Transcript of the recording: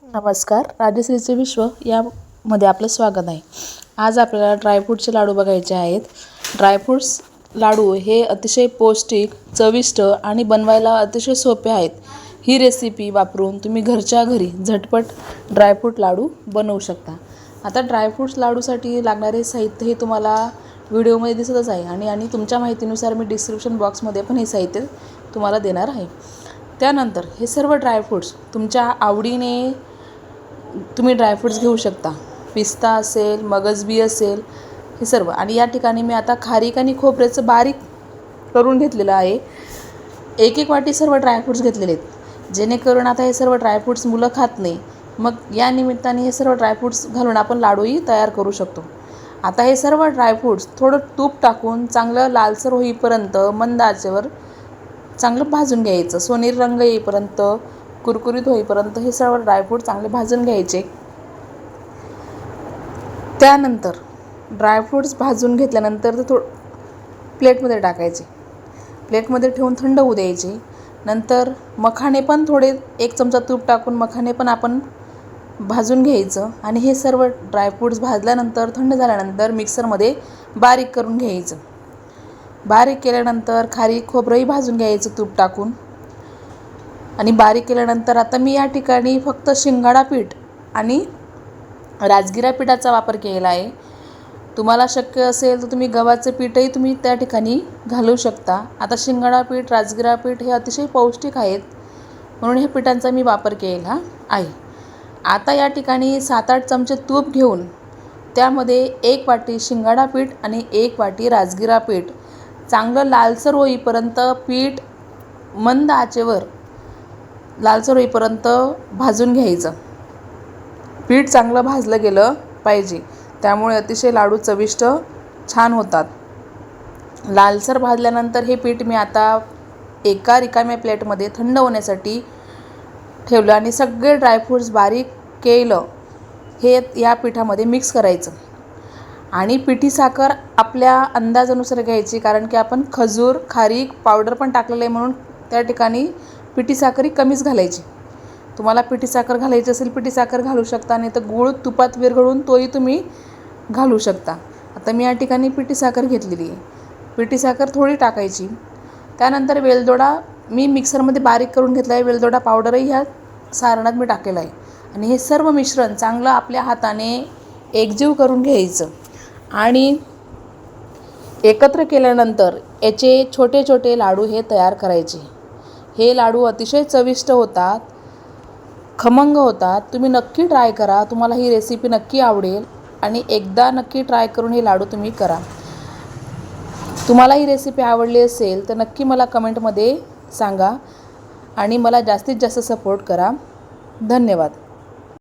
नमस्कार, राजश्रीचे विश्व यामध्ये आपलं स्वागत आहे। आज आपल्याला ड्रायफ्रूटचे लाडू बघायचे आहेत। ड्रायफ्रूट्स लाडू हे अतिशय पौष्टिक, चविष्ट आणि बनवायला अतिशय सोपे आहेत। ही रेसिपी वापरून तुम्ही घरच्या घरी झटपट ड्रायफ्रूट लाडू बनवू शकता। आता ड्रायफ्रूट्स लाडूसाठी लागणारे साहित्य हे तुम्हाला व्हिडिओमध्ये दिसतच आहे आणि तुमच्या माहितीनुसार मी डिस्क्रिप्शन बॉक्समध्ये पण हे साहित्य तुम्हाला देणार आहे। त्यानंतर हे सर्व ड्रायफ्रूट्स तुमच्या आवडीने तुम्ही ड्रायफ्रूट्स घेऊ शकता। पिस्ता असेल, मगजबी असेल, हे सर्व। आणि या ठिकाणी मी आता खारीक आणि खोबऱ्याचं बारीक करून घेतलेलं आहे। एक वाटी सर्व ड्रायफ्रूट्स घेतलेले आहेत, जेणेकरून आता हे सर्व ड्रायफ्रूट्स मुलं खात नाही, मग या निमित्ताने हे सर्व ड्रायफ्रूट्स घालून आपण लाडूही तयार करू शकतो। आता हे सर्व ड्रायफ्रूट्स थोडं तूप टाकून चांगलं लालसर होईपर्यंत मंद आचेवर चांगलं भाजून घ्यायचं। सोनेरी रंग येईपर्यंत, कुरकुरीत होईपर्यंत हे सर्व ड्रायफ्रूट चांगले भाजून घ्यायचे। त्यानंतर ड्रायफ्रूट्स भाजून घेतल्यानंतर ते प्लेटमध्ये टाकायचे। प्लेटमध्ये ठेवून थंड होऊ द्यायचे। नंतर मखाणे पण थोडे 1 चमचा तूप टाकून मखाणे पण आपण भाजून घ्यायचं आणि हे सर्व ड्रायफ्रूट्स भाजल्यानंतर थंड झाल्यानंतर मिक्सरमध्ये बारीक करून घ्यायचं। बारीक केल्यानंतर खारीक खोबरंही भाजून घ्यायचं तूप टाकून आणि बारीक केल्यानंतर आता मी या ठिकाणी फक्त शिंगाडा पीठ आणि राजगिरा पीठाचा वापर केलेला आहे। तुम्हाला शक्य असेल तर तुम्ही गव्हाचं पीठही तुम्ही त्या ठिकाणी घालू शकता। आता शिंगाडा पीठ, राजगिरा पीठ हे अतिशय पौष्टिक आहेत, म्हणून हे पिठांचा मी वापर केलेला आहे। आता या ठिकाणी 7-8 चमचे तूप घेऊन त्यामध्ये 1 वाटी शिंगाडा पीठ आणि 1 वाटी राजगिरा पीठ चांगलं लालसर होईपर्यंत पीठ मंद आचेवर लालसर होईपर्यंत भाजून घ्यायचं। पीठ चांगलं भाजलं गेलं पाहिजे, त्यामुळे अतिशय लाडू चविष्ट छान होतात। लालसर भाजल्यानंतर हे पीठ मी आता एका रिकाम्या प्लेटमध्ये थंड होण्यासाठी ठेवलं आणि सगळे ड्रायफ्रूट्स बारीक केलं हे या पिठामध्ये मिक्स करायचं। आणि पिठी साखर आपल्या अंदाजानुसार घ्यायची, कारण की आपण खजूर, खारीक पावडर पण टाकलेलं आहे, म्हणून त्या ठिकाणी पिठी साखर कमीच घालायची। तुम्हाला पिठी साखर घालायची असेल पिठी साखर घालू शकता, नाही तर गूळ तुपात विरघळून तोही तुम्ही घालू शकता। आता मी या ठिकाणी पिठी साखर घेतलेली आहे। पिठी साखर थोडी टाकायची। त्यानंतर वेलदोडा मी मिक्सरमध्ये बारीक करून घेतला आहे। वेलदोडा पावडरही ह्या सारणात मी टाकलेला आहे आणि हे सर्व मिश्रण चांगलं आपल्या हाताने एकजीव करून घ्यायचं आणि एकत्र केल्यानंतर याचे छोटे छोटे लाडू हे तयार करायचे। हे लाडू अतिशय चविष्ट होतात, खमंग होतात। तुम्ही नक्की ट्राय करा, तुम्हाला ही रेसिपी नक्की आवडेल आणि एकदा नक्की ट्राय करून हे लाडू तुम्ही करा। तुम्हाला ही रेसिपी आवडली असेल तर नक्की मला कमेंटमध्ये सांगा आणि मला जास्तीत जास्त सपोर्ट करा। धन्यवाद।